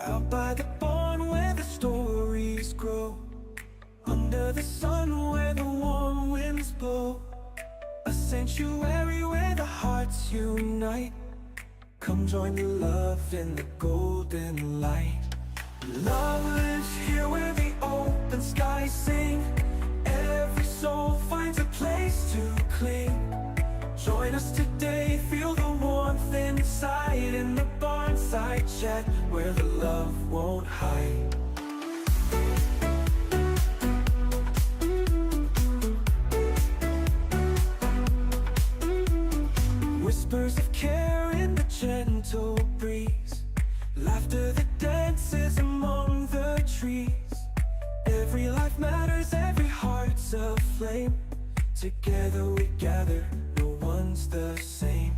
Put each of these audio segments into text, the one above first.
Out by the barn where the stories grow, under the sun where the warm winds blow. A sanctuary where the hearts unite. Come join the love in the golden light. Love lives here where the open skies sing. Every soul finds a place to cling. Join us today, feel the warmth inside, in the Barnside chat where the love won't hide. Whispers of care in the gentle breeze, laughter that dances among the trees. Every life matters, every heart's a flame. Together we gather, no one's the same.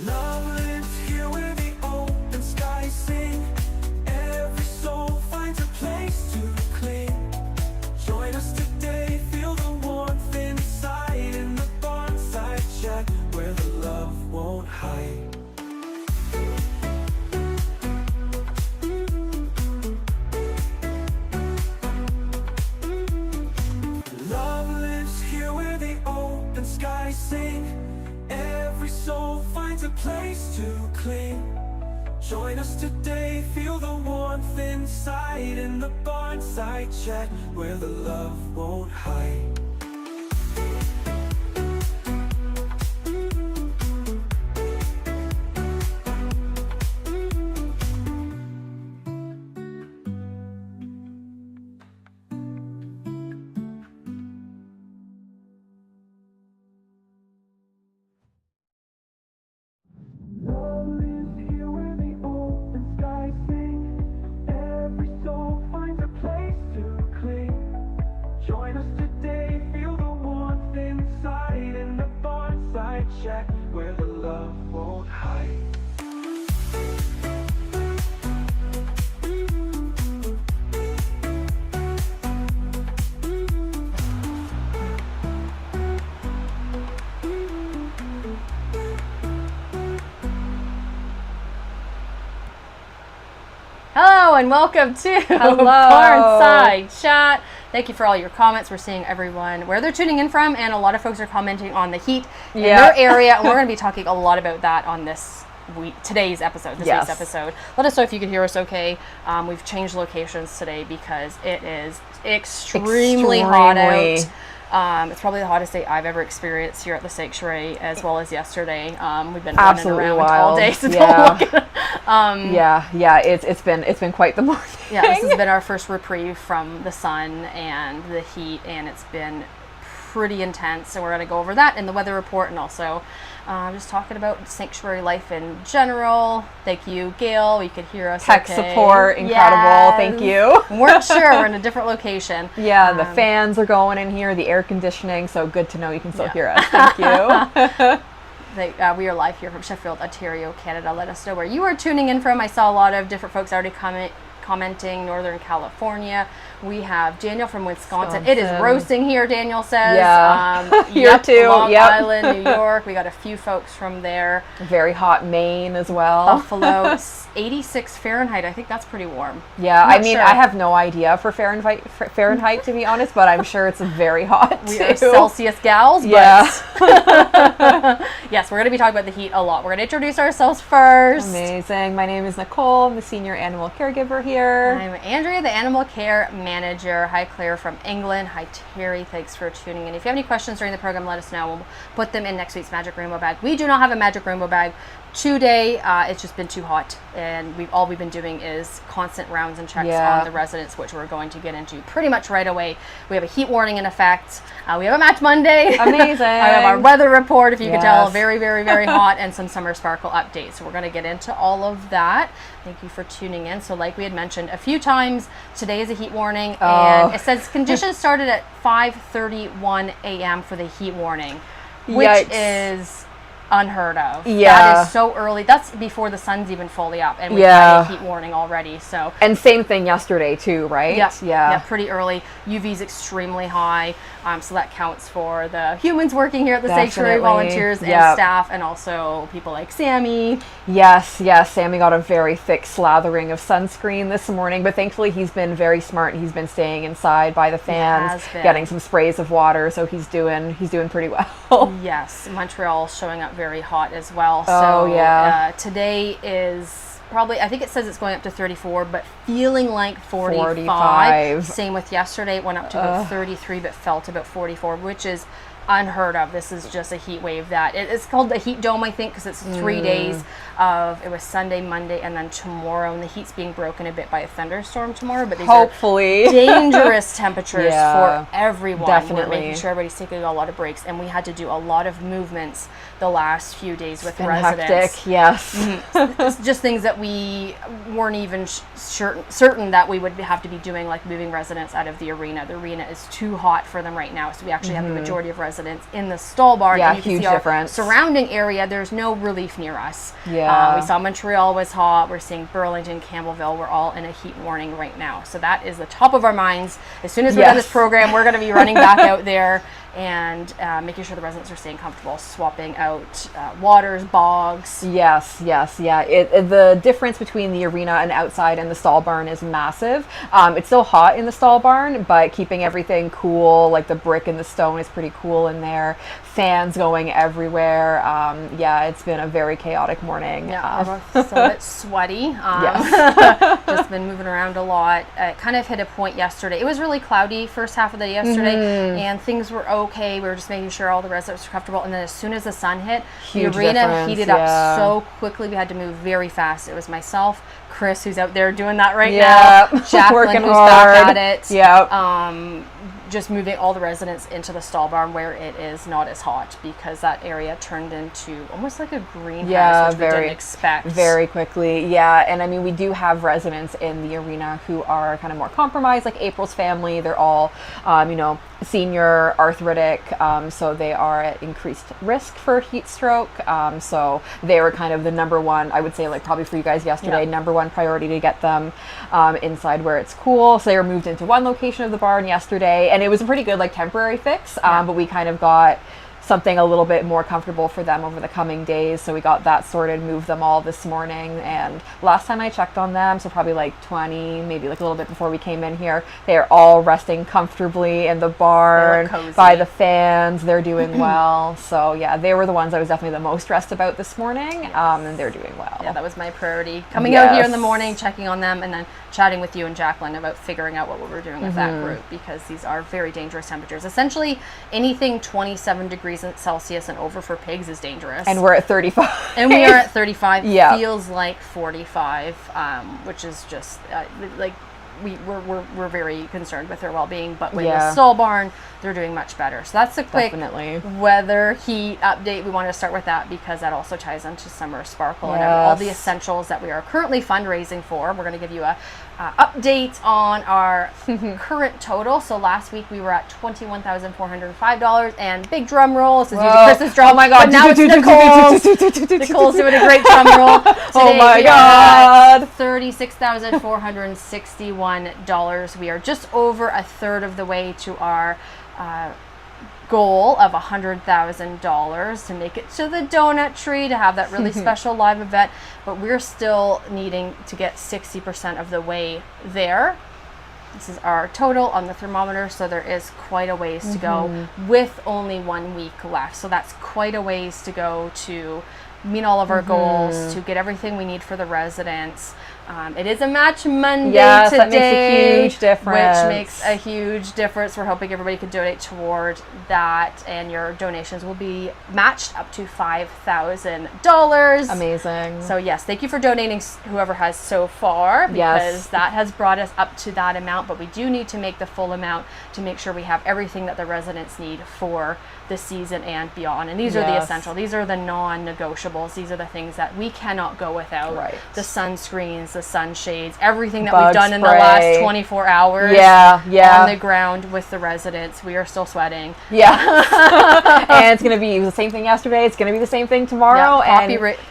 Love lives here where the open skies sing. Every soul finds a place to cling. Join us today, feel the warmth inside, in the Barnside chat where the love won't hide. Skies sing. Every soul finds a place to cling. Join us today, feel the warmth inside, in the Barnside chat where the love won't hide. Join us today, feel the warmth inside, in the Barnside chat where the love won't hide. Hello and welcome to Barnside Chat. Thank you for all your comments. We're seeing everyone where they're tuning in from, and a lot of folks are commenting on the heat in their area, and we're going to be talking a lot about that on this week's episode. Let us know if you can hear us okay. We've changed locations today because it is extremely hot out. It's probably the hottest day I've ever experienced here at the sanctuary, as well as yesterday. We've been running around all day, so don't look at it. It's been quite the morning. Yeah, this has been our first reprieve from the sun and the heat, and it's been pretty intense. So we're going to go over that in the weather report, and also just talking about sanctuary life in general. Thank you, Gail. You could hear us. Tech support, incredible. Thank you. Weren't sure. We're in a different location. Yeah, the fans are going in here, the air conditioning. So good to know you can still hear us. Thank you. We are live here from Sheffield, Ontario, Canada. Let us know where you are tuning in from. I saw a lot of different folks already commenting. Northern California. We have Daniel from Wisconsin. It is roasting here, Daniel says. Yeah. Here too. Long Island, New York. We got a few folks from there. Very hot Maine as well. Buffalo, 86 Fahrenheit. I think that's pretty warm. Yeah, I mean, I have no idea for Fahrenheit to be honest, but I'm sure it's very hot We too. are Celsius gals, but yes, we're going to be talking about the heat a lot. We're going to introduce ourselves first. Amazing. My name is Nicole. I'm the senior animal caregiver here. I'm Andrea, the animal care manager. Hi, Claire from England. Hi, Terry. Thanks for tuning in. If you have any questions during the program, let us know. We'll put them in next week's Magic Rainbow Bag. We do not have a Magic Rainbow Bag today. It's just been too hot, and all we've been doing is constant rounds and checks on the residents, which we're going to get into pretty much right away. We have a heat warning in effect. We have a Match Monday. Amazing. I have our weather report, if you could tell, very, very, very hot, and some summer sparkle updates. So we're going to get into all of that. Thank you for tuning in. So like we had mentioned a few times, today is a heat warning, and it says conditions started at 5:31 a.m. for the heat warning, which is unheard of. Yeah. That is so early. That's before the sun's even fully up, and we've had a heat warning already. So. And same thing yesterday too, right? Yeah, pretty early. UV's extremely high, so that counts for the humans working here at the sanctuary, volunteers and staff, and also people like Sammy. Yes, Sammy got a very thick slathering of sunscreen this morning, but thankfully he's been very smart. He's been staying inside by the fans, getting some sprays of water, so he's doing pretty well. Yes, Montreal showing up very hot as well. Oh, so today is probably, I think it says it's going up to 34, but feeling like 45. Same with yesterday, it went up to about 33, but fell to about 44, which is unheard of. This is just a heat wave that it's called the heat dome, I think, because it's 3 days of, it was Sunday, Monday, and then tomorrow, and the heat's being broken a bit by a thunderstorm tomorrow, but these hopefully are dangerous temperatures for everyone. Definitely. We're making sure everybody's taking a lot of breaks, and we had to do a lot of movements the last few days with residents. Hectic, yes. It's just things that we weren't even certain that we would have to be doing, like moving residents out of the arena. The arena is too hot for them right now, so we actually have the majority of residents in the stall barn. Yeah, and you can huge see our difference. Surrounding area, there's no relief near us. Yeah. We saw Montreal was hot. We're seeing Burlington, Campbellville. We're all in a heat warning right now. So that is the top of our minds. As soon as we're done this program, we're going to be running back out there and making sure the residents are staying comfortable, swapping out waters, bogs. Yes. The difference between the arena and outside and the stall barn is massive. It's still hot in the stall barn, but keeping everything cool, like the brick and the stone is pretty cool in there. Fans going everywhere. It's been a very chaotic morning. Yeah, we're both a bit sweaty. Just been moving around a lot. It kind of hit a point yesterday. It was really cloudy first half of the day yesterday, and things were okay. We were just making sure all the residents were comfortable, and then as soon as the sun hit, the arena heated up so quickly. We had to move very fast. It was myself, Chris, who's out there doing that right now, Jacqueline, who's back at it. Just moving all the residents into the stall barn where it is not as hot, because that area turned into almost like a greenhouse, which we didn't expect. Very quickly, and I mean, we do have residents in the arena who are kind of more compromised, like April's family. They're all, senior, arthritic, so they are at increased risk for heat stroke. So they were kind of the number one, I would say, like probably for you guys yesterday, number one priority to get them inside where it's cool. So they were moved into one location of the barn yesterday, and it was a pretty good like temporary fix, but we kind of got something a little bit more comfortable for them over the coming days. So we got that sorted, moved them all this morning, and last time I checked on them, so probably like 20, maybe like a little bit before we came in here, they are all resting comfortably in the barn by the fans. They're doing well. So they were the ones I was definitely the most stressed about this morning, and they're doing well. Yeah, that was my priority. Coming out here in the morning, checking on them, and then chatting with you and Jacqueline about figuring out what we were doing with that group, because these are very dangerous temperatures. Essentially, anything 27 degrees Celsius and over for pigs is dangerous. And we're at 35. And we are at 35. Feels like 45, which is just like we're very concerned with their well-being. But with the stall barn, they're doing much better. So that's a quick weather heat update. We wanted to start with that because that also ties into Summer Sparkle and all the essentials that we are currently fundraising for. We're going to give you a update on our current total. So last week we were at $21,405, and big drum roll. This is usually Chris's drum. Oh my God! But now it's Nicole's doing a great drum roll. Today oh my God! $36,461. We are just over a third of the way to our goal of $100,000 to make it to the donut tree, to have that really special live event, but we're still needing to get 60% of the way there. This is our total on the thermometer, so there is quite a ways to go with only 1 week left. So that's quite a ways to go to meet all of our goals, to get everything we need for the residents. It is a match Monday today. That makes a huge difference. Which makes a huge difference. We're hoping everybody can donate toward that, and your donations will be matched up to $5,000. Amazing. So yes, thank you for donating, whoever has so far, because that has brought us up to that amount, but we do need to make the full amount to make sure we have everything that the residents need for the season and beyond. And these are the essential. These are the non-negotiables. These are the things that we cannot go without. The sunscreens, the the sunshades, everything that Bug we've done in the spray. last 24 hours Yeah. on the ground with the residents. We are still sweating. Yeah. And it's going to be the same thing yesterday. It's going to be the same thing tomorrow.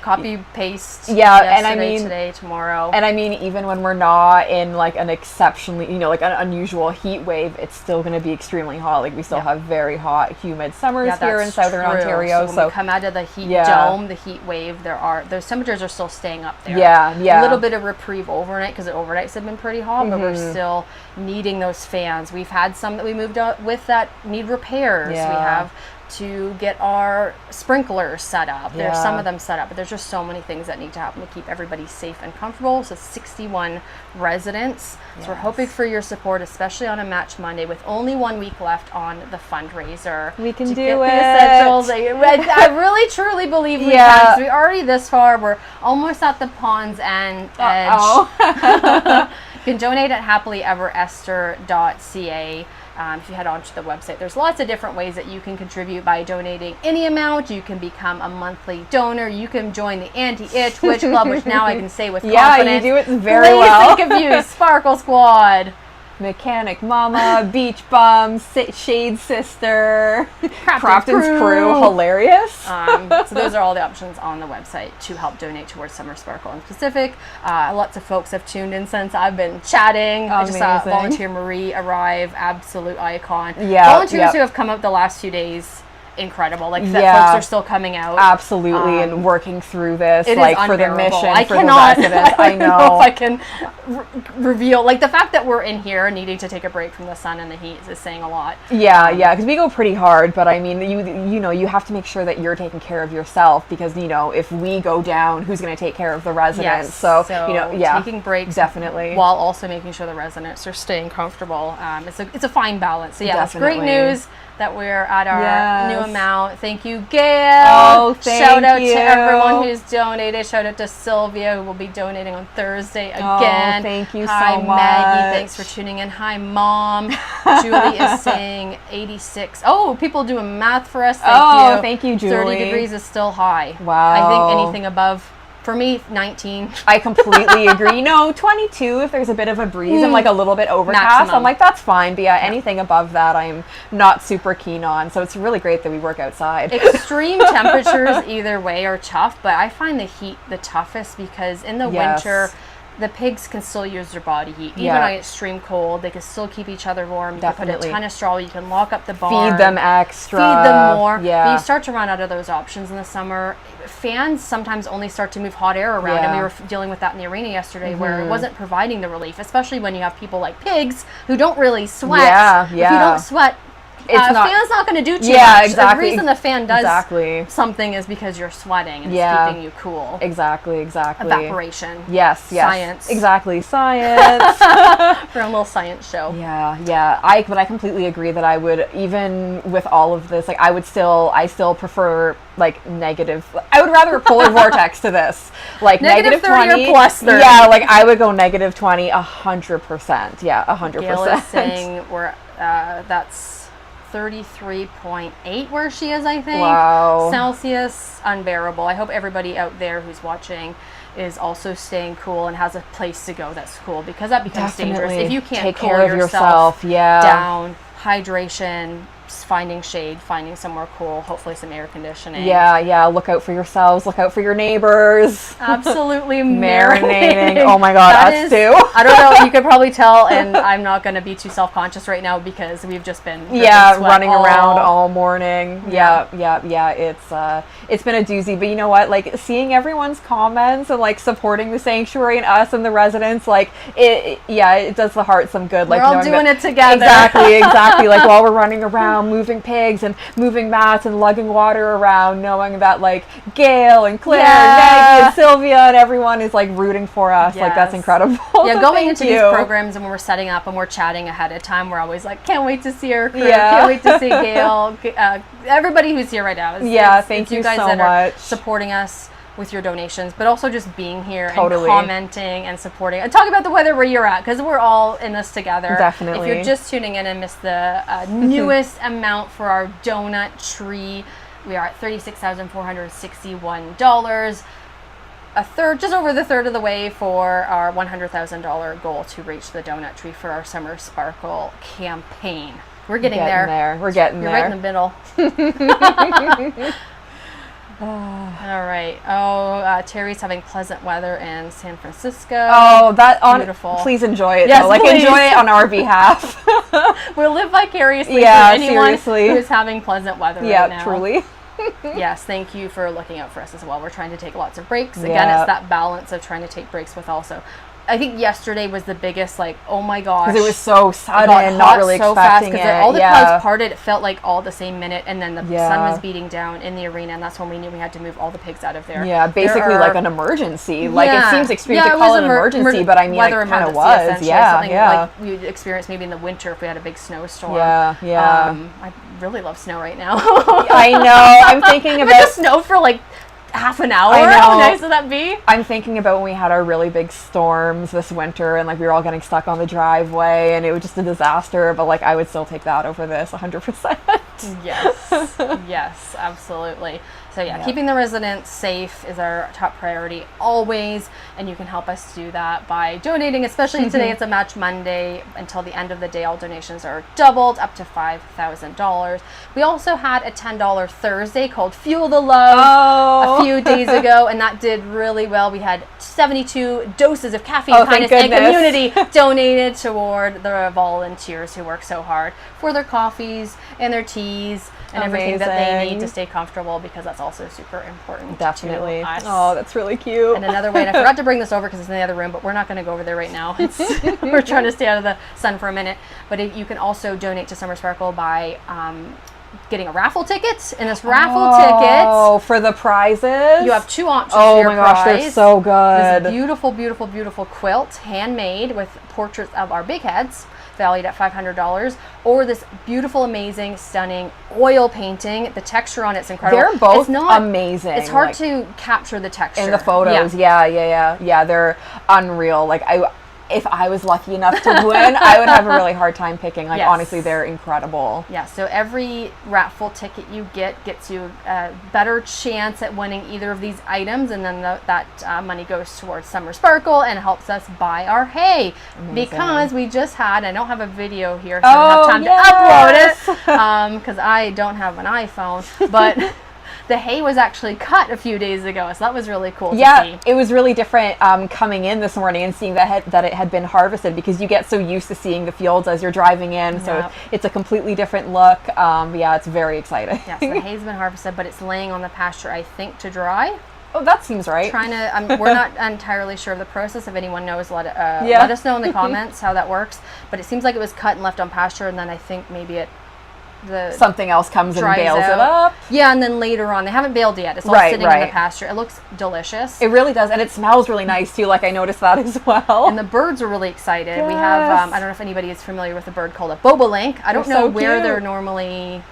Copy paste. Yeah, and I yesterday, mean today, tomorrow. And I mean, even when we're not in like an exceptionally, like an unusual heat wave, it's still going to be extremely hot. Like we still have very hot, humid summers here in Southern Ontario. So when we come out of the heat dome, the heat wave, those temperatures are still staying up there. Yeah. A little bit of reprieve overnight because the overnights have been pretty hot, but we're still needing those fans. We've had some that we moved out with that need repairs. Yeah. We have to get our sprinklers set up. There's some of them set up, but there's just so many things that need to happen to keep everybody safe and comfortable. So 61 residents. So we're hoping for your support, especially on a Match Monday with only 1 week left on the fundraiser. We can to do get it. The essentials. I really truly believe we can. So we're already this far. We're almost at the pond's edge. You can donate at happilyeverester.ca. If you head on to the website, there's lots of different ways that you can contribute by donating any amount. You can become a monthly donor. You can join the Anti-Itch Witch Club, which now I can say with confidence. You do it very well. Think of you, Sparkle Squad. Mechanic Mama, Beach Bum, Shade Sister, Crafton's Crew. Hilarious. So those are all the options on the website to help donate towards Summer Sparkle in Pacific. Lots of folks have tuned in since I've been chatting. I just saw Volunteer Marie arrive, absolute icon. Volunteers who have come out the last few days, incredible. Like folks are still coming out. Absolutely, and working through this, like for the mission, for the residents. I know if I can reveal, like the fact that we're in here needing to take a break from the sun and the heat is saying a lot. Yeah, because we go pretty hard, but I mean, you have to make sure that you're taking care of yourself because if we go down, who's going to take care of the residents? So taking breaks definitely, while also making sure the residents are staying comfortable. It's a fine balance. So it's great news that we're at our new amount. Thank you, Gail. Oh, Shout out to everyone who's donated. Shout out to Sylvia, who will be donating on Thursday again. Thank you Hi, so much. Maggie. Thanks for tuning in. Hi, Mom. Julie is saying 86. Oh, people doing math for us. Thank you, Julie. 30 degrees is still high. Wow. I think anything above, for me, 19. I completely agree. 22 if there's a bit of a breeze and like a little bit overcast. Maximum. I'm like, that's fine. But anything above that I'm not super keen on. So it's really great that we work outside. Extreme temperatures either way are tough, but I find the heat the toughest because in the winter, the pigs can still use their body heat. Even on extreme cold, they can still keep each other warm. You can put a ton of straw. You can lock up the barn. Feed them extra. Feed them more. Yeah. But you start to run out of those options in the summer. Fans sometimes only start to move hot air around. And we were dealing with that in the arena yesterday where it wasn't providing the relief, especially when you have people like pigs who don't really sweat. If you don't sweat, fan's not going to do too much. Exactly. The reason the fan does something is because you're sweating and it's keeping you cool. Exactly. Evaporation. Yes. Science. Exactly. Science. For a little science show. But I completely agree that I would, even with all of this, like I still prefer like negative. I would rather a polar vortex to this. Like negative 30 or plus 30. Yeah, like I would go negative 20, 100%. Yeah, 100%. Gail is saying that's 33.8 where she is, I think. Wow. Celsius, unbearable. I hope everybody out there who's watching is also staying cool and has a place to go that's cool, because that becomes dangerous. If you can't take cool care of yourself down, hydration, finding shade, finding somewhere cool, hopefully some air conditioning. Look out for yourselves, look out for your neighbors. Absolutely marinating. Oh my god, us too. I don't know, you could probably tell, and I'm not going to be too self-conscious right now because we've just been running around all morning. It's been a doozy, but you know what, like seeing everyone's comments and like supporting the sanctuary and us and the residents, like it does the heart some good. Like we're all doing it together. Exactly. Like while we're running around moving pigs and moving mats and lugging water around, knowing that like Gail and Claire and Maggie and Sylvia and everyone is like rooting for us. Like that's incredible. Going into these programs and when we're setting up and we're chatting ahead of time, we're always like, can't wait to see her crew, can't wait to see Gail, everybody who's here right now. Thank you guys so that much are supporting us with your donations, but also just being here and commenting and supporting and talking about the weather where you're at, because we're all in this together. Definitely. If you're just tuning in and missed the newest amount for our donut tree, we are at $36,461. just over the third of the way for our $100,000 goal to reach the donut tree for our Summer Sparkle campaign. We're getting there. We're getting You're there. right in the middle. All right. Terry's having pleasant weather in San Francisco. Oh, beautiful. Please enjoy it. Yes, though. Like please. enjoy it on our behalf. We'll live vicariously through anyone seriously. who's having pleasant weather Yeah, right now. truly. Yes, thank you for looking out for us as well. We're trying to take lots of breaks. Again, Yeah. it's that balance of trying to take breaks with also. I think yesterday was the biggest, like, oh my gosh. Because it was so It sudden, got not hot really so fast expecting it. because all the yeah. clouds parted. It felt like all the same minute, and then the sun was beating down in the arena, and that's when we knew we had to move all the pigs out of there. Yeah, basically There like are- an emergency. Like Yeah. it seems extreme Yeah, to it call was it an emer- emergency, but I mean, weather it kind of emergency, was. essentially. Yeah, Something yeah. like we'd experience maybe in the winter if we had a big snowstorm. Yeah, yeah. I really love snow right now. I know. I'm thinking If it about just snowed for like half an hour. I know. How nice would that be? I'm thinking about when we had our really big storms this winter and like we were all getting stuck on the driveway and it was just a disaster, but like I would still take that over this 100%. Yes. Yes, absolutely. So yeah, keeping the residents safe is our top priority always, and you can help us do that by donating, especially today it's a Match Monday. Until the end of the day, all donations are doubled up to $5,000. We also had a $10 Thursday called Fuel the Love a few days ago, and that did really well. We had 72 doses of caffeine, thank kindness, and goodness. community donated toward the volunteers who work so hard for their coffees and their teas and everything that they need to stay comfortable, because that's also super important. Definitely. To us. Oh, that's really cute. And another way, and I forgot to bring this over because it's in the other room, but we're not going to go over there right now. We're trying to stay out of the sun for a minute. But you can also donate to Summer Sparkle by getting a raffle ticket. And this raffle ticket, for the prizes? you have two options Oh for your my gosh, prize. they're so good. This beautiful, beautiful, beautiful quilt, handmade with portraits of our big heads, valued at $500, or this beautiful, amazing, stunning oil painting. The texture on it's incredible. They're both it's not, amazing. It's hard like, to capture the texture in the photos. Yeah, they're unreal. Like if I was lucky enough to win, I would have a really hard time picking. Like, Yes. honestly, they're incredible. Yeah, so every raffle ticket you get gets you a better chance at winning either of these items, and then that money goes towards Summer Sparkle and helps us buy our hay. Amazing. Because we just had, I don't have a video here, so I don't have time to upload it, because I don't have an iPhone, but the hay was actually cut a few days ago, so that was really cool to see. It was really different coming in this morning and seeing that it had been harvested, because you get so used to seeing the fields as you're driving in, so Yep. it's a completely different look. Yeah, it's very exciting. Yeah, so the hay's been harvested, but it's laying on the pasture, I think, to dry. Oh, that seems right. We're not entirely sure of the process. If anyone knows, let us know in the comments how that works. But it seems like it was cut and left on pasture, and then I think maybe something else comes and dries bails out. it up. Yeah, and then later on, they haven't baled yet. It's all sitting in the pasture. It looks delicious. It really does, and it smells really nice too. Like I noticed that as well. And the birds are really excited. Yes. We have, I don't know if anybody is familiar with a bird called a bobolink. I don't know so where cute. they're normally.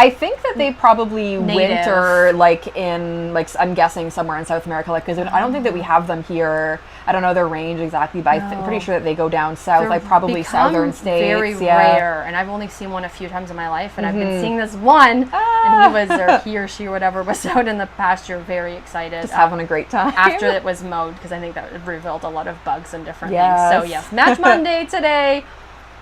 I think that they probably Native. winter, like in, like I'm guessing somewhere in South America, like because I don't think that we have them here. I don't know their range exactly, but I'm pretty sure that they go down south, They're like probably become southern states. Very yeah. rare, and I've only seen one a few times in my life, and I've been seeing this one, and he or she or whatever was out in the pasture, very excited, Just having a great time after it was mowed, because I think that revealed a lot of bugs and different Yes. things. So yes, Match Monday today,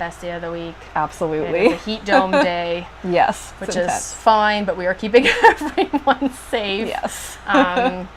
best day of the week. Absolutely. It's a heat dome day, Yes, which it's is intense. fine, but we are keeping everyone safe. Yes. And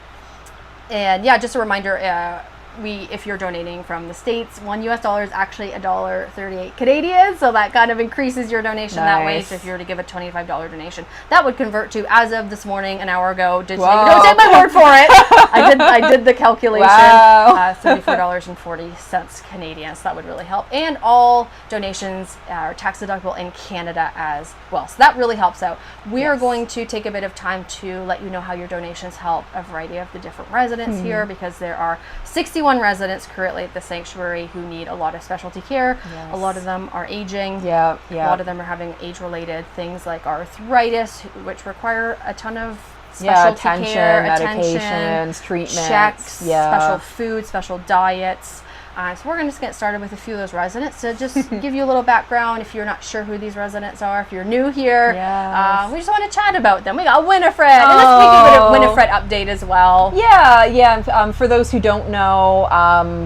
yeah, just a reminder, if you're donating from the States, $1 US is actually $1.38 Canadian, so that kind of increases your donation that way. Nice. So if you were to give a $25 donation, that would convert to, as of this morning, an hour ago, don't take Whoa. my word for it. I did the calculation. Wow. $34.40 Canadian, so that would really help. And all donations are tax deductible in Canada as well, so that really helps out. We are going to take a bit of time to let you know how your donations help a variety of the different residents here, because there are 61 residents currently at the sanctuary who need a lot of specialty care. Yes. A lot of them are aging. Yeah. A lot of them are having age-related things like arthritis, which require a ton of specialty attention, care, medications, treatments. checks, Yeah. special food, special diets. So we're going to just get started with a few of those residents. So just give you a little background if you're not sure who these residents are, if you're new here. Yes. We just want to chat about them. We got Winifred, and let's make a Winifred update as well. Yeah. For those who don't know,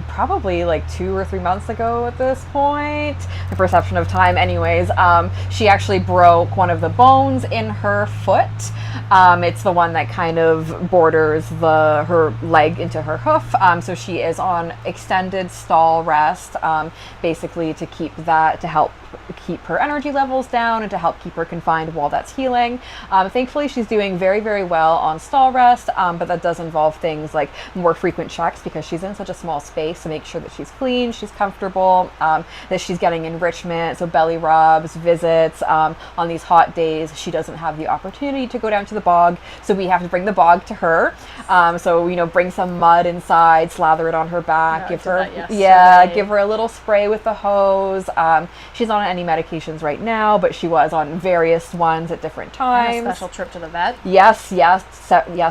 probably like 2 or 3 months ago at this point, the perception of time anyways, she actually broke one of the bones in her foot. It's the one that kind of borders her leg into her hoof. So she is on extended stall rest, basically to help keep her energy levels down and to help keep her confined while that's healing. Thankfully, she's doing very, very well on stall rest, but that does involve things like more frequent checks because she's in such a small space to make sure that she's clean, she's comfortable, that she's getting enrichment, so belly rubs, visits. On these hot days, she doesn't have the opportunity to go down to the bog, so we have to bring the bog to her. So, bring some mud inside, slather it on her back, give her a little spray with the hose. She's on any medications right now, but she was on various ones at different times. And a special trip to the vet. Yes,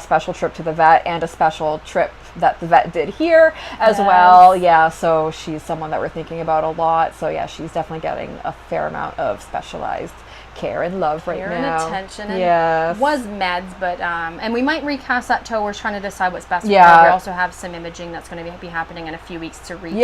special trip to the vet and a special trip that the vet did here as well. Yeah, so she's someone that we're thinking about a lot. So yeah, she's definitely getting a fair amount of specialized care and love right now. And attention. And was meds, but and we might recast that toe. We're trying to decide what's best for her. We also have some imaging that's going to be happening in a few weeks to recheck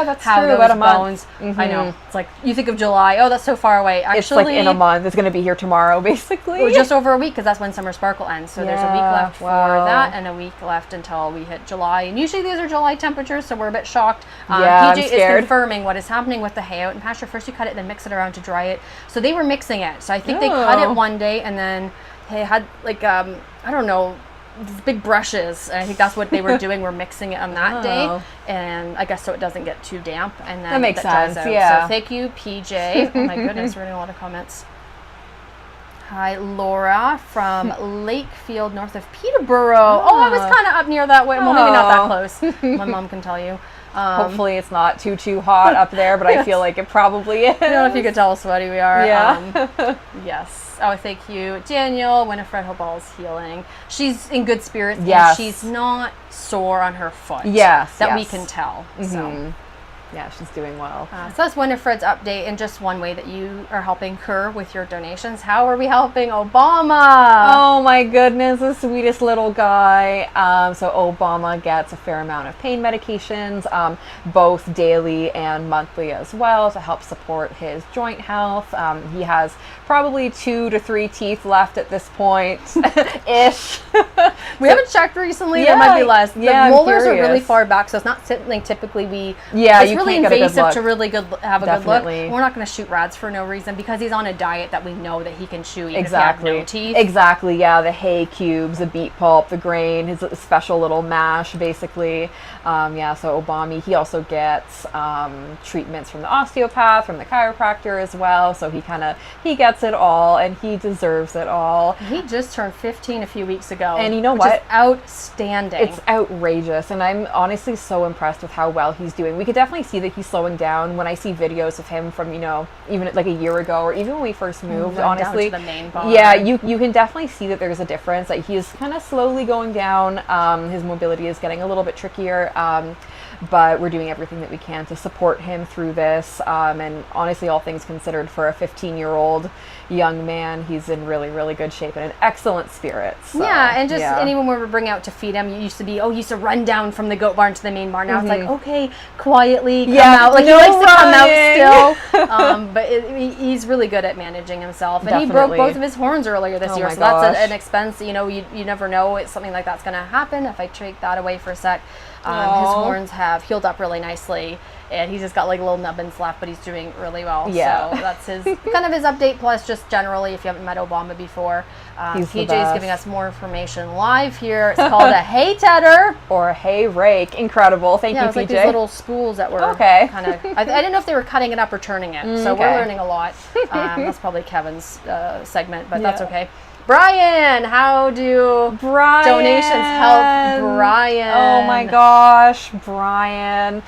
that's how true. those About a bones. month. I know. It's like you think of July. Oh, that's so far away. Actually, it's like in a month. It's going to be here tomorrow, basically. Just over a week because that's when Summer Sparkle ends. So there's a week left for that and a week left until we hit July. And usually these are July temperatures, so we're a bit shocked. PJ is confirming what is happening with the hay out in pasture. First you cut it, then mix it around to dry it. So they were mixing it. So I think they cut it one day and then they had like I don't know, these big brushes, and I think that's what they were doing. We're mixing it on that day, and I guess so it doesn't get too damp, and then that makes sense. Dries out. Yeah. So thank you, PJ. Oh my goodness, we're getting a lot of comments. Hi, Laura from Lakefield, north of Peterborough. Oh, I was kind of up near that way. Well, maybe not that close. My mom can tell you. Hopefully it's not too hot up there, but I feel like it probably is. I don't know if you could tell how sweaty we are. Yeah. Yes. Oh, thank you. Daniel, Winifred, hope all's healing. She's in good spirits. Yes. And she's not sore on her foot. Yes. That we can tell. So. Yeah, she's doing well. So that's Winifred's update, and just one way that you are helping her with your donations. How are we helping Obama? Oh my goodness, the sweetest little guy. So Obama gets a fair amount of pain medications, both daily and monthly as well, to help support his joint health. He has probably 2 to 3 teeth left at this point, ish. We haven't checked recently. There might be less. The molars are really far back, so it's not something typically we. It's really invasive to really have a good look. We're not going to shoot rads for no reason because he's on a diet that we know that he can chew even if he has no teeth. Exactly. Yeah, the hay cubes, the beet pulp, the grain, his special little mash, basically. So Obama, he also gets treatments from the osteopath, from the chiropractor as well. So he gets it all, and he deserves it all. He just turned 15 a few weeks ago, and you know what? Is outstanding. It's outrageous, and I'm honestly so impressed with how well he's doing. We could definitely see that he's slowing down when I see videos of him from even like a year ago, or even when we first moved. Honestly, down to the main bar. Yeah, you can definitely see that there's a difference. Like he's kind of slowly going down. His mobility is getting a little bit trickier. But we're doing everything that we can to support him through this. And honestly, all things considered, for a 15-year-old young man, he's in really, really good shape and in excellent spirits. So, and anyone we were bringing out to feed him, you used to run down from the goat barn to the main barn. Now it's like, okay, quietly come out. Like he likes to come out still. But he's really good at managing himself. And he broke both of his horns earlier this year. So that's an expense. You never know. It's something like that's going to happen. If I take that away for a sec. His horns have healed up really nicely, and he's just got like little nubbins left, but he's doing really well. Yeah. So that's his update. Plus, just generally, if you haven't met Obama before, PJ is giving us more information live here. It's called a hay tedder or a hay rake. Incredible. Thank you, PJ. Like these little spools that were kind of. I didn't know if they were cutting it up or turning it. So we're learning a lot. That's probably Kevin's segment, but that's okay. Brian, how do donations help Brian? Oh my gosh, Brian.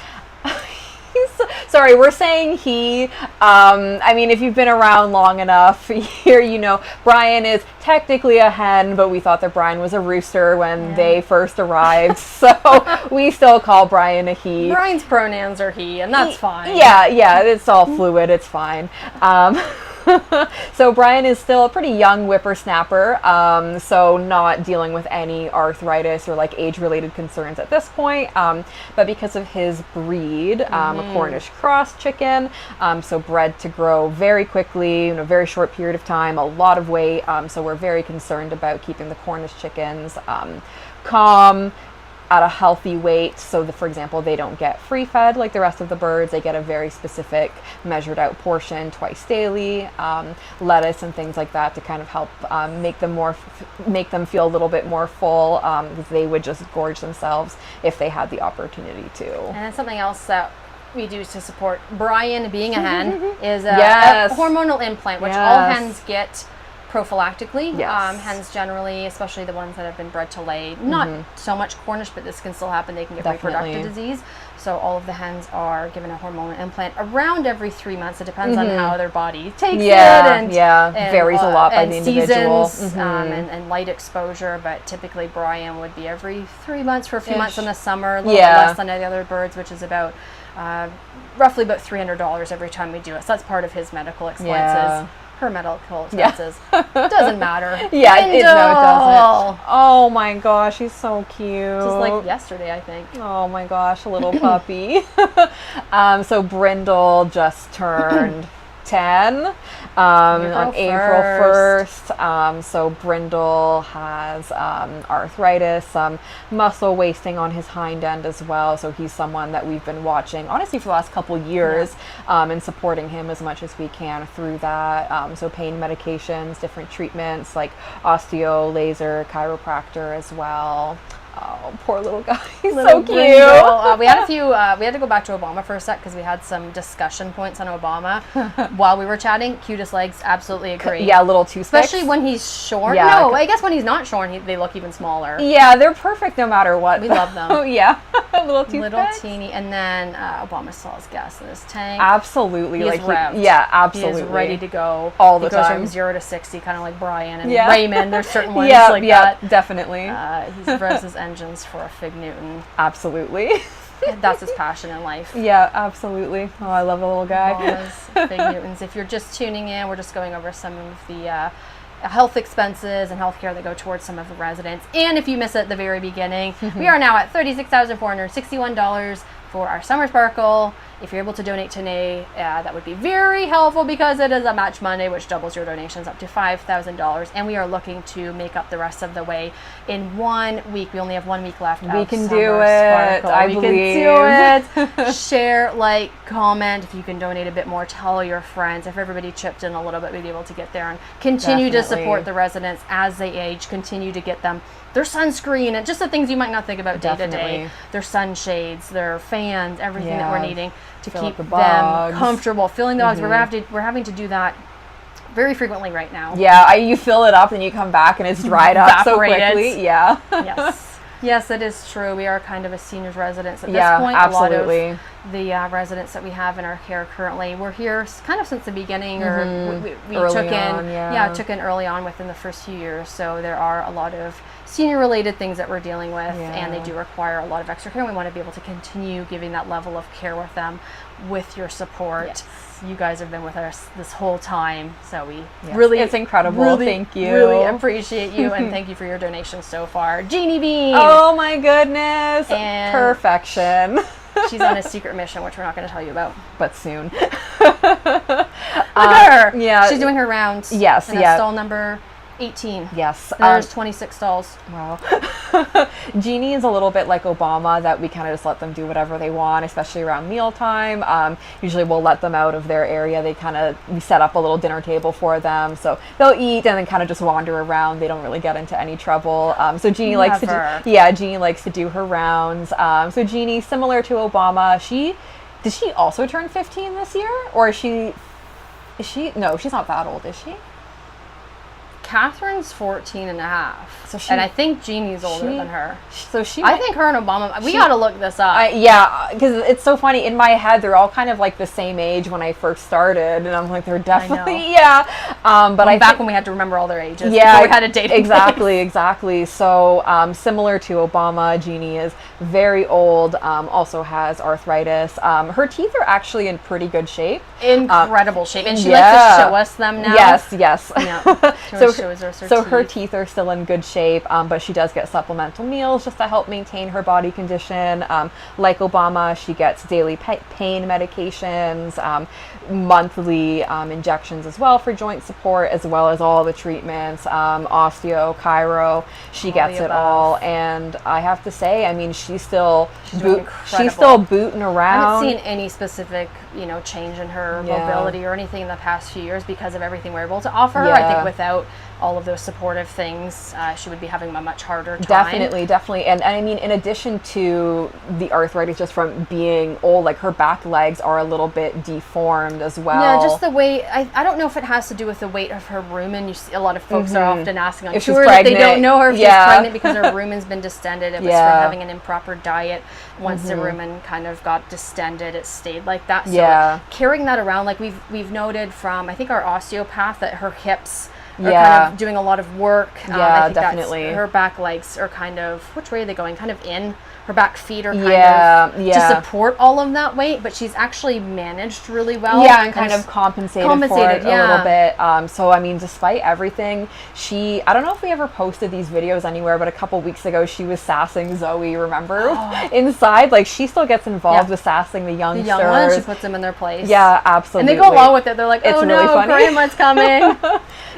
He's Sorry, we're saying he. I mean, if you've been around long enough here, you know Brian is technically a hen, but we thought that Brian was a rooster when they first arrived, so we still call Brian a he. Brian's pronouns are he, and that's fine. Yeah, it's all fluid. It's fine. So Brian is still a pretty young whippersnapper, so not dealing with any arthritis or like age-related concerns at this point. But because of his breed, a Cornish cross chicken, so bred to grow very quickly in a very short period of time, a lot of weight. So we're very concerned about keeping the Cornish chickens calm, at a healthy weight, so that, for example, they don't get free fed like the rest of the birds. They get a very specific measured out portion twice daily, lettuce and things like that to kind of help make them feel a little bit more full, because they would just gorge themselves if they had the opportunity to. And then something else that we do to support Brian being a hen is a hormonal implant, which all hens get prophylactically. Hens generally, especially the ones that have been bred to lay, not so much Cornish, but this can still happen. They can get reproductive disease. So all of the hens are given a hormonal implant around every 3 months. It depends on how their body takes it. And varies a lot by the individual. Seasons, and light exposure, but typically Brian would be every 3 months for a few months in the summer, a little bit less than the other birds, which is about roughly about $300 every time we do it. So that's part of his medical expenses. Her medical expenses. Doesn't matter. It doesn't. Oh my gosh, he's so cute. Just like yesterday, I think. Oh my gosh, a little puppy. So Brindle just turned 10 on April 1st. So Brindle has arthritis, some muscle wasting on his hind end as well. So he's someone that we've been watching, honestly, for the last couple years, and supporting him as much as we can through that. So pain medications, different treatments like osteo, laser, chiropractor as well. Oh, poor little guy. He's so cute. We had we had to go back to Obama for a sec because we had some discussion points on Obama while we were chatting. Cutest legs, absolutely agree. Yeah, a little too thick. Especially when he's shorn. Yeah, no, I guess when he's not shorn, they look even smaller. Yeah, they're perfect no matter what. We love them. Oh, yeah. A little too Little teeny. And then Obama still has gas in his tank. Absolutely. He is revved. Yeah, absolutely. He is ready to go. All the time. He goes from 0 to 60, kind of like Brian and Raymond. There's certain ones like that. Definitely. He revs his engines for a Fig Newton. Absolutely. That's his passion in life. Yeah, absolutely. Oh, I love the little guy. Obama's Fig Newtons. If you're just tuning in, we're just going over some of the health expenses and healthcare that go towards some of the residents. And if you miss it at the very beginning, we are now at $36,461 for our Summer Sparkle. If you're able to donate today, that would be very helpful because it is a Match Monday, which doubles your donations up to $5,000. And we are looking to make up the rest of the way in 1 week. We only have 1 week left. We can do it. I believe. Can do it. Share, like, comment. If you can donate a bit more, tell your friends. If everybody chipped in a little bit, we'd be able to get there and continue to support the residents as they age. Continue to get them their sunscreen and just the things you might not think about day to day. Their sunshades, their fans, everything that we're needing to keep them comfortable. Filling the bugs. We're having to do that very frequently right now. Yeah, you fill it up and you come back and it's dried up so quickly. Yeah. Yes, it is true. We are kind of a seniors residence at this point. Absolutely. A lot of the residents that we have in our care currently, we're here kind of since the beginning, or we took in early on within the first few years. So there are a lot of senior related things that we're dealing with, and they do require a lot of extra care. We want to be able to continue giving that level of care with them with your support. Yes. You guys have been with us this whole time, so we really, it's incredible. Thank you. Really appreciate you, and thank you for your donations so far. Jeannie Bean. Oh my goodness. And perfection. She's on a secret mission, which we're not going to tell you about. But soon. Look at her. Yeah. She's doing her rounds. Yes. And stall number 18. Yes. There's 26 stalls. Wow. Jeannie is a little bit like Obama, that we kind of just let them do whatever they want, especially around mealtime. Usually we'll let them out of their area. We set up a little dinner table for them. So they'll eat and then kind of just wander around. They don't really get into any trouble. So Jeannie likes to do her rounds. So Jeannie, similar to Obama, did she also turn 15 this year? Or is she, no, she's not that old, is she? Catherine's 14 and a half. So and I think Jeannie's older than her. So she I think her and Obama, we got to look this up. Yeah, because it's so funny. In my head, they're all kind of like the same age when I first started. And I'm like, they're definitely, yeah. But back when we had to remember all their ages. Yeah. Before we had a database. Exactly. So similar to Obama, Jeannie is very old, also has arthritis. Her teeth are actually in pretty good shape. Incredible shape. And she likes to show us them now. Yes. Yeah. So her teeth are still in good shape, but she does get supplemental meals just to help maintain her body condition. Like Obama, she gets daily pain medications, monthly injections as well for joint support, as well as all the treatments, osteo, chiro. She gets it all, and I have to say, I mean, she's still booting around. I haven't seen any specific, change in her mobility or anything in the past few years because of everything we're able to offer her. I think without all of those supportive things, she would be having a much harder time. Definitely. And I mean, in addition to the arthritis just from being old, like her back legs are a little bit deformed as well. Yeah, just the way, I don't know if it has to do with the weight of her rumen. You see a lot of folks are often asking on tour that they don't know her if she's pregnant because her rumen's been distended. It was from having an improper diet. Once the rumen kind of got distended, it stayed like that. So carrying that around, like we've noted from, I think, our osteopath, that her hips are kind of doing a lot of work. I think definitely. Her back legs are kind of, which way are they going? Kind of in. Her back feet are kind of to support all of that weight, but she's actually managed really well. Yeah, and kind of compensated for it a little bit. So, I mean, despite everything, I don't know if we ever posted these videos anywhere, but a couple weeks ago, she was sassing Zoe, remember? Inside, like, she still gets involved with sassing the youngsters. The young ones, she puts them in their place. Yeah, absolutely. And they go along with it. They're like, oh, really funny. Grandma's coming.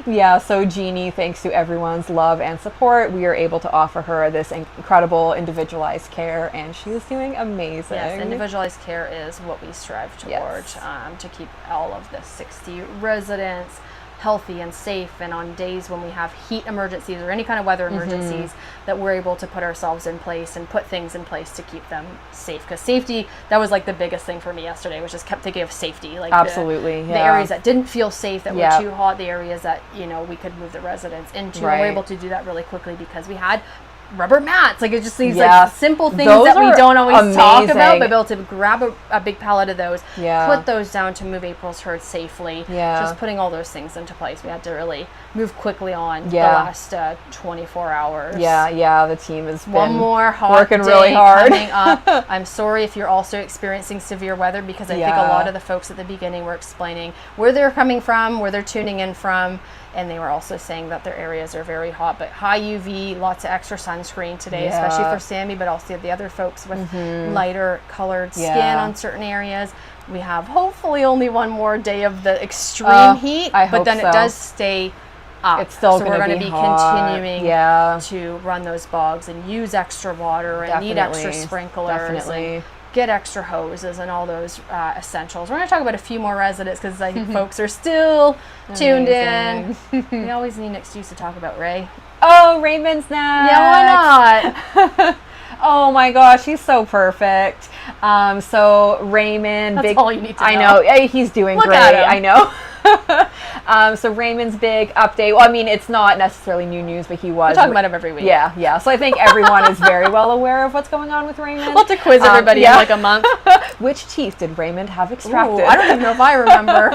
Yeah, so Jeannie, thanks to everyone's love and support, we are able to offer her this incredible individualized care, and she is doing amazing. Yes, individualized care is what we strive towards, to keep all of the 60 residents healthy and safe, and on days when we have heat emergencies or any kind of weather emergencies, that we're able to put ourselves in place and put things in place to keep them safe. Because safety, that was like the biggest thing for me yesterday, was just kept thinking of safety. Like absolutely, the areas that didn't feel safe, that were too hot, the areas that we could move the residents into. And we're able to do that really quickly because we had rubber mats. Like, it's just these like simple things that we don't always talk about, but be able to grab a big pallet of those, put those down to move April's herd safely. Just putting all those things into place. We had to really move quickly on the last 24 hours. The team has been one more working really hard coming up. I'm sorry if you're also experiencing severe weather, because I think a lot of the folks at the beginning were explaining where they're coming from, where they're tuning in from. And they were also saying that their areas are very hot, but high UV, lots of extra sunscreen today, especially for Sammy, but also the other folks with lighter colored skin on certain areas. We have hopefully only one more day of the extreme heat, but then it does stay up. It's still so we're going to be hot. continuing to run those bogs and use extra water and need extra sprinklers. And get extra hoses and all those essentials. We're going to talk about a few more residents because I think folks are still tuned in. We always need an excuse to talk about Ray. Oh, Raymond's next. Yeah, why not? Oh my gosh, he's so perfect. So Raymond, that's all you need to know. I know, he's doing great. I know. So Raymond's big update. Well, I mean, it's not necessarily new news, but he was. We're talking about him every week. Yeah. So I think everyone is very well aware of what's going on with Raymond. We'll have to quiz everybody in like a month. Which teeth did Raymond have extracted? Ooh, I don't even know if I remember.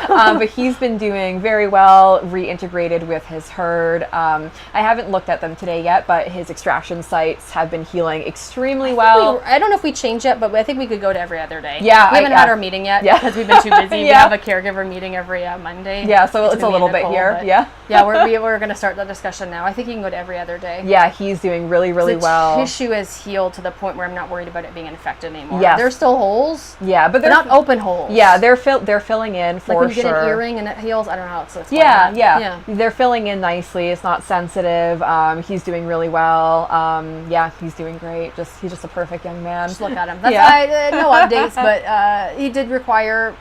But he's been doing very well, reintegrated with his herd. I haven't looked at them today yet, but his extraction sites have been healing extremely well. I don't know if we changed yet, but I think we could go to every other day. Yeah. We haven't had our meeting yet because we've been too busy. We have a caregiver meeting every Monday. Yeah, so it's a little bit here. We're going to start the discussion now. I think you can go to every other day. Yeah, he's doing really well. The tissue is healed to the point where I'm not worried about it being infected anymore. Yes. There's still holes. Yeah, but they're not open holes. Yeah, they're filling in for sure. Like when you get an earring and it heals, I don't know how it's explained. Yeah. They're filling in nicely. It's not sensitive. He's doing really well. He's doing great. He's just a perfect young man. Just look at him. That's no updates, but he did require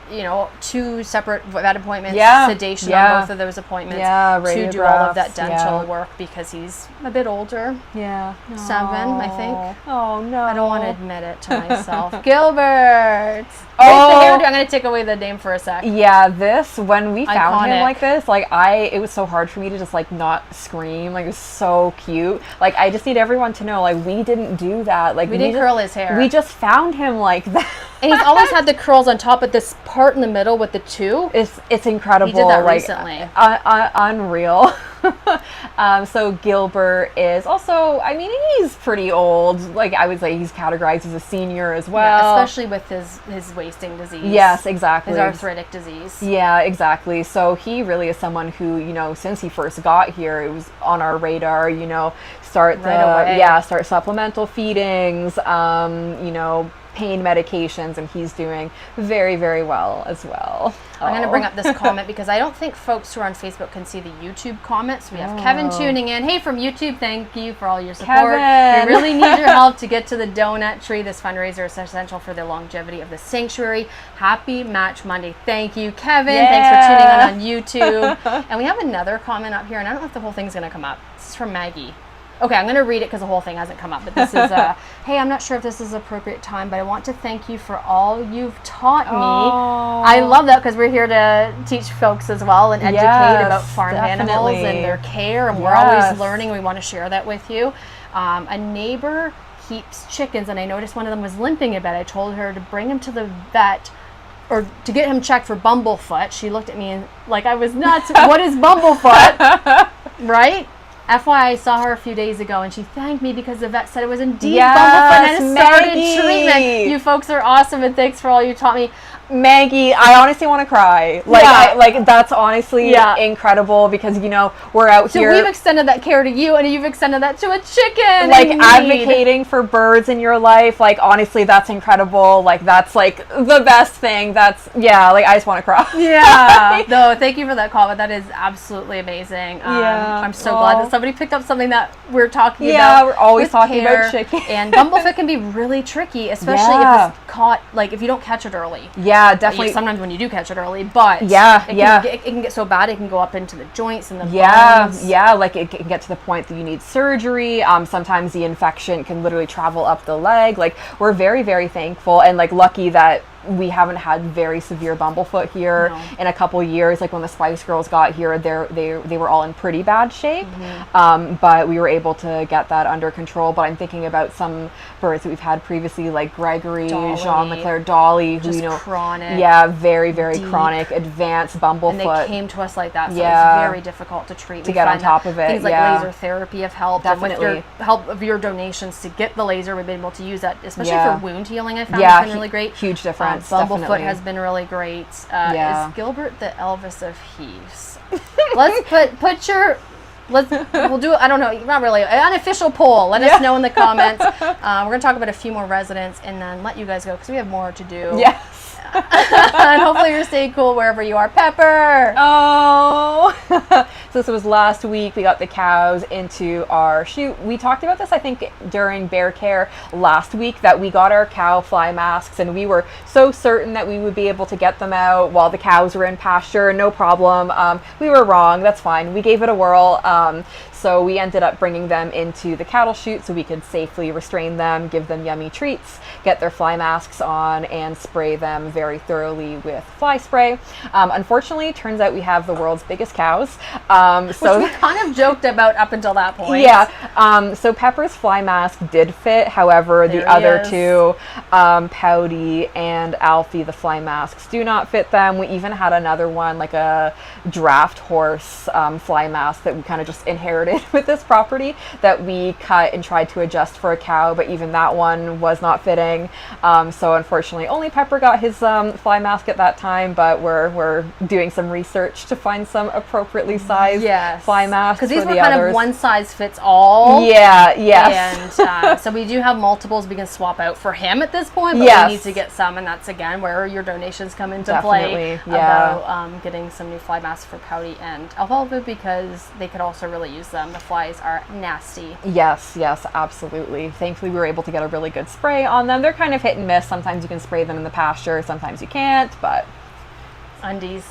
2 separate appointments, Yeah. sedation Yeah. on both of those appointments Yeah, to do all of that radiographs, dental yeah. work because he's a bit older. Yeah. 7, I think. Oh no. I don't want to admit it to myself. Gilbert! Oh. Where's the hairdo? I'm going to take away the name for a sec. Yeah, when we found him Iconic. like this, like it was so hard for me to just like not scream. Like it was so cute. Like I just need everyone to know, like we didn't do that. Like We didn't curl his hair. We just found him like that. And he's always had the curls on top, but this part in the middle with the 2. It's incredible. He did that like, recently. Unreal. So Gilbert is also, I mean, he's pretty old. Like I would say he's categorized as a senior as well. Yeah, especially with his wasting disease. Yes, exactly. His arthritic disease. Yeah, exactly. So he really is someone who, since he first got here, it was on our radar, start start supplemental feedings, pain medications, and he's doing very, very well as well. I'm going to bring up this comment because I don't think folks who are on Facebook can see the YouTube comments. We have Kevin tuning in. Hey, from YouTube, thank you for all your support. Kevin. We really need your help to get to the donut tree. This fundraiser is essential for the longevity of the sanctuary. Happy Match Monday. Thank you, Kevin. Yeah. Thanks for tuning in on YouTube. And we have another comment up here, and I don't know if the whole thing's going to come up. This is from Maggie. Okay, I'm going to read it because the whole thing hasn't come up. But this is, hey, I'm not sure if this is appropriate time, but I want to thank you for all you've taught me. Oh. I love that because we're here to teach folks as well and educate about farm animals definitely. and their care. And we're always learning. We want to share that with you. A neighbor keeps chickens, and I noticed one of them was limping a bit. I told her to bring him to the vet or to get him checked for bumblefoot. She looked at me and like I was nuts. What is bumblefoot? Right? FYI, I saw her a few days ago and she thanked me because the vet said it was indeed bumblefoot and it started Maggie. treatment. You folks are awesome and thanks for all you taught me. Maggie, I honestly want to cry. Like, that's honestly incredible because, we're out So here. we've extended that care to you and you've extended that to a chicken. Like, in need. advocating for birds in your life. Like, honestly, that's incredible. Like, that's, like, the best thing. That's, I just want to cry. Yeah. No, thank you for that comment. That is absolutely amazing. I'm so glad that somebody picked up something that we're talking about. Yeah, we're always with talking care. about chicken. And bumblefoot can be really tricky, especially if it's caught, like, if you don't catch it early. Yeah, definitely. Sometimes when you do catch it early, but it can get so bad it can go up into the joints and the bones. Yeah, like it can get to the point that you need surgery. Sometimes the infection can literally travel up the leg. Like we're very, very thankful and like lucky that we haven't had very severe bumblefoot here in a couple years. Like when the Spice Girls got here, they were all in pretty bad shape, but we were able to get that under control. But I'm thinking about some birds that we've had previously, like Gregory, Dolly. Jean Leclerc, Dolly, who Just chronic. Yeah, very, very deep. Chronic, advanced bumblefoot. And they came to us like that, so Yeah. it's very difficult to treat. To get on top of it, Things like yeah. laser therapy have helped. Definitely. And with your help of your donations to get the laser, we've been able to use that, especially Yeah. for wound healing. I found Yeah, has been really great. Huge difference. Bumblefoot definitely. has been really great. Yeah. Is Gilbert the Elvis of Heaves? Let's put your. We'll do, I don't know, not really, an unofficial poll. Let us know in the comments. We're going to talk about a few more residents and then let you guys go because we have more to do. Yes. And hopefully you're staying cool wherever you are. Pepper! Oh! So this was last week. We got the cows into our chute. We talked about this, I think, during bear care last week, that we got our cow fly masks and we were so certain that we would be able to get them out while the cows were in pasture. No problem. We were wrong. That's fine. We gave it a whirl. So we ended up bringing them into the cattle chute so we could safely restrain them, give them yummy treats, get their fly masks on, and spray them very thoroughly with fly spray. Unfortunately, turns out we have the world's biggest cows. Which we kind of joked about up until that point. Yeah. So Pepper's fly mask did fit. However, There the he other is. two, Pouty and Alfie, the fly masks do not fit them. We even had another one, like a draft horse fly mask that we kind of just inherited with this property that we cut and tried to adjust for a cow, but even that one was not fitting. So unfortunately, only Pepper got his fly mask at that time, but we're doing some research to find some appropriately sized fly masks because these for were the kind others. of one size fits all. Yeah, yes. And so we do have multiples we can swap out for him at this point, but Yes. we need to get some, and that's again where your donations come into Definitely, play. yeah. About getting some new fly masks for Pouty and Alfalfa because they could also really use them. The flies are nasty. Yes, absolutely. Thankfully, we were able to get a really good spray on them. They're kind of hit and miss. Sometimes you can spray them in the pasture, sometimes you can't, but Undies.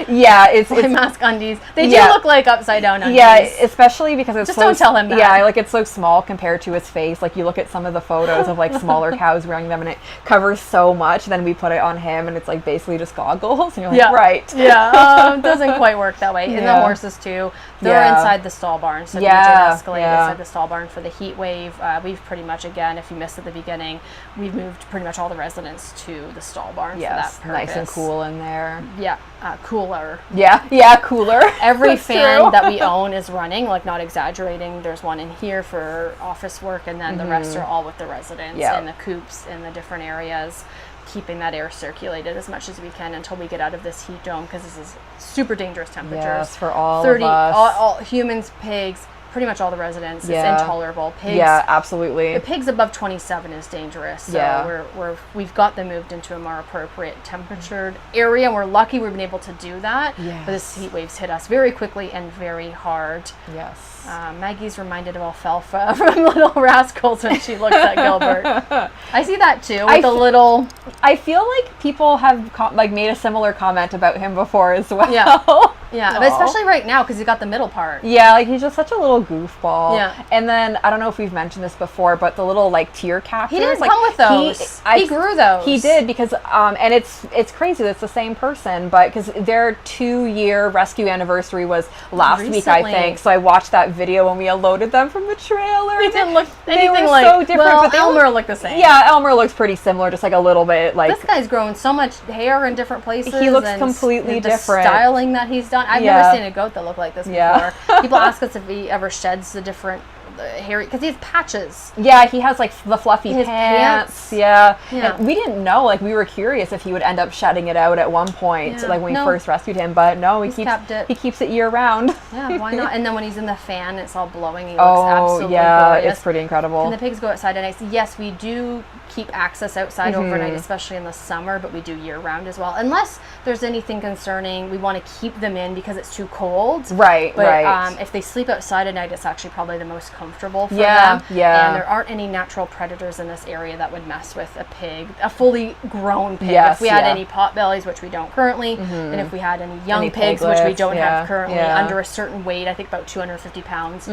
Yeah, it's mask undies. They do Yeah. look like upside down undies. yeah, especially because it's Just so, don't tell him that. Yeah, like it's so small compared to his face. Like you look at some of the photos of like smaller cows wearing them, and it covers so much. Then we put it on him, and it's like basically just goggles, and you're like, Yeah. right. Yeah, doesn't quite work that way. And the Yeah. horses too. They're Yeah. inside the stall barn. So Yeah, DJ and Escalade yeah. inside the stall barn for the heat wave. We've pretty much, again, if you missed at the beginning, we've moved pretty much all the residents to the stall barn Yes, for that purpose. nice and cool in there. Yeah, cooler. Yeah, cooler. Every That's fan true. that we own is running, like not exaggerating. There's one in here for office work, and then the rest are all with the residents Yeah. in the coops in the different areas, keeping that air circulated as much as we can until we get out of this heat dome, because this is super dangerous temperatures. Yes, for all 30, of us. all humans, pigs, pretty much all the residents. Yeah. It's intolerable. Pigs. Yeah, absolutely. The pigs above 27 is dangerous. So Yeah. we've got them moved into a more appropriate temperatured area, and we're lucky we've been able to do that. Yes. But this heat waves hit us very quickly and very hard. Yes. Maggie's reminded of Alfalfa from Little Rascals when she looks at Gilbert. I see that too with the little. I feel like people have made a similar comment about him before as well. Yeah. Yeah, Aw. but especially right now because he's got the middle part. Yeah, like he's just such a little goofball. Yeah. And then I don't know if we've mentioned this before, but the little like tear captures. He didn't like, come with those. He grew those. He did because and it's crazy that it's the same person, but because their 2-year rescue anniversary was last week, I Recently. think. So I watched that video when we unloaded them from the trailer. They didn't look They anything were like. so different, Well, but they Elmer looked the same. Yeah, Elmer looks pretty similar, just like a little bit like. This guy's grown so much hair in different places. He looks and completely the different. styling that he's done. I've Yeah. never seen a goat that looked like this before. Yeah. People ask us if he ever sheds the different hairy, because he has patches. Yeah, he has like the fluffy His pants. pants. Yeah. Yeah. And we didn't know. Like we were curious if he would end up shedding it out at one point, Yeah. like when we No. first rescued him. But no, He's kept it. he keeps it year round. Yeah, why not? And then when he's in the fan, it's all blowing. He looks Oh absolutely yeah, glorious. it's pretty incredible. And the pigs go outside at night. Yes, we do keep access outside Mm-hmm. overnight, especially in the summer, but we do year round as well. Unless there's anything concerning, we want to keep them in because it's too cold. Right, But right. if they sleep outside at night, it's actually probably the most comfortable for Yeah, them. yeah. And there aren't any natural predators in this area that would mess with a pig, a fully grown pig. Yes, if we had yeah. any pot bellies, which we don't currently, and if we had any young Any pigs, which we piglets, don't yeah, have currently, yeah. under a certain weight, I think about 250 pounds,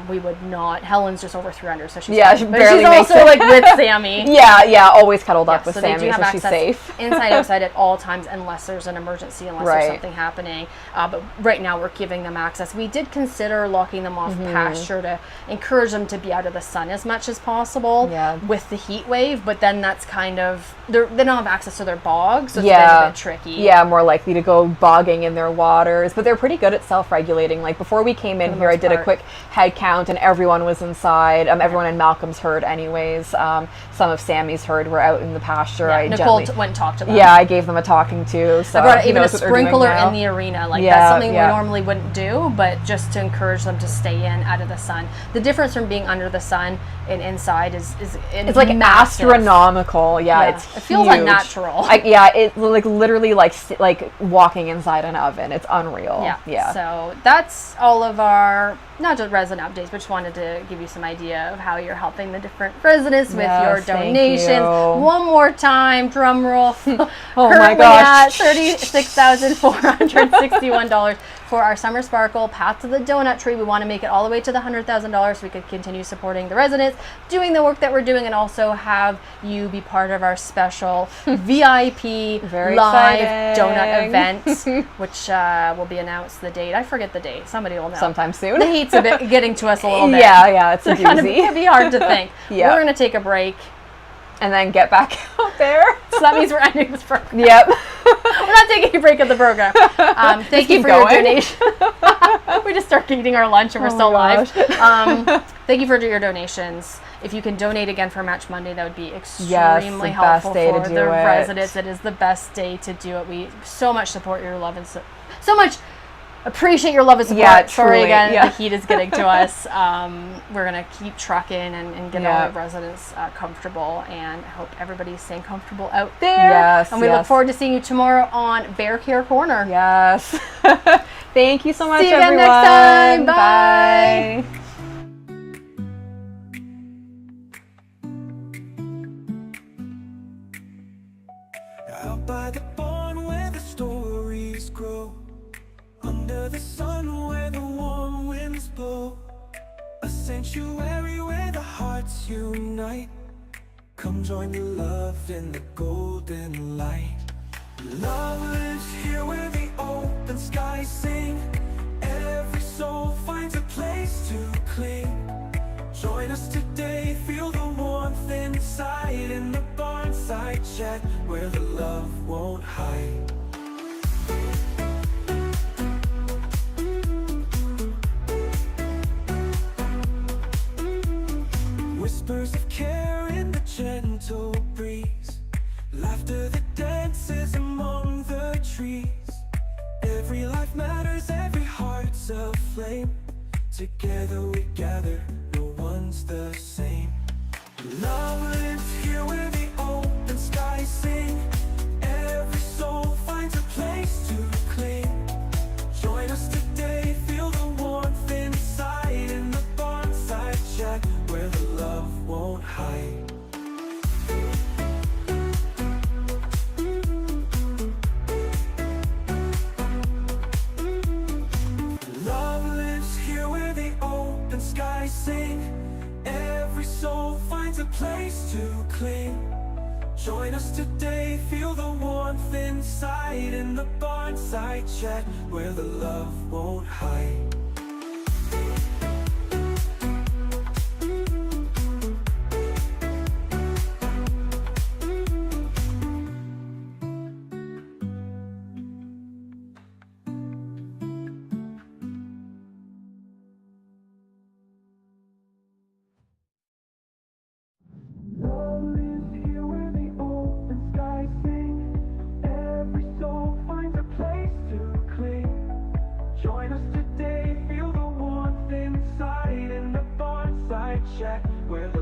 we would not. Helen's just over 300, so she's Yeah, fine. she But barely she's makes also it. like with Sammy. yeah, always cuddled up Yeah, with so they do Sammy, have so she's access safe. inside, outside at all times, unless there's an emergency, unless Right. there's something happening. But right now, we're giving them access. We did consider locking them off pasture to encourage them to be out of the sun as much as possible Yeah. with the heat wave. But then that's kind of they don't have access to their bogs, so it's Yeah. a bit tricky. Yeah, more likely to go bogging in their waters, but they're pretty good at self-regulating. Like before we came in the here, I most did a part. quick head count, and everyone was inside. Everyone in Malcolm's herd, anyways. Some of Sammy's herd were out in the pasture. Yeah, I Nicole gently- went and talked to them. Yeah, I gave them a talking to. So I brought he even a knows what they're doing sprinkler now. in the arena. Like Yeah, that's something yeah. we normally wouldn't do, but just to encourage them to stay in out of the sun. The difference from being under the sun and inside is It's like massive. astronomical. Yeah, Yeah. it's It feels huge. unnatural. Yeah, it like literally like walking inside an oven. It's unreal. Yeah. Yeah. So that's all of our not just resident updates, but just wanted to give you some idea of how you're helping the different residents with Yes, your thank donations. you. One more time, drum roll. Oh my Currently gosh. at $36,461 for our Summer Sparkle Path to the Donut Tree. We want to make it all the way to the $100,000 so we could continue supporting the residents, doing the work that we're doing, and also have you be part of our special VIP Very live exciting. donut event, which will be announced the date. I forget the date. Somebody will know. Sometime soon. The heat's a bit getting to us a little bit. Yeah, it's a It's kind of, doozy. it'd be hard to think. Yeah. We're going to take a break. And then get back out there. So that means we're ending this program. Yep. We're not taking a break of the program. Thank you keep for your going. donation. We just start eating our lunch and we're Oh still my live. Thank you for your donations. If you can donate again for Match Monday, that would be extremely the helpful best day to for do the it. residents. It is the best day to do it. We so much support your love and so much appreciate your love and support. Yeah, Sorry truly, again, yeah. the heat is getting to us. We're going to keep trucking and get Yeah. all the residents comfortable, and I hope everybody's staying comfortable out there. Yes, And we look yes. forward to seeing you tomorrow on Bear Care Corner. Yes. Thank you so much, See you again everyone. next time. Bye. Bye. Out by the barn where the story unite. Come join the love in the golden light. Love lives here where the open skies sing. Every soul finds a place to cling. Join us today, feel the warmth inside, in the Barnside chat where the love won't hide. Whispers of care in the gentle breeze, laughter that dances among the trees. Every life matters, every heart's a flame. Together we gather, no one's the same. Love lives here where the open skies sing. Every soul finds a place to cling. Join us today, feel the warmth inside, in the Barnside chat where the love won't hide. Love lives here where the open skies sing. Every soul finds a place to cling. Join us today, feel the warmth inside, in the Barnside chat where the love won't hide. Love lives here where the open skies sing. Every soul finds a place to cling. Join us today, feel the warmth inside, in the Barnside chat where the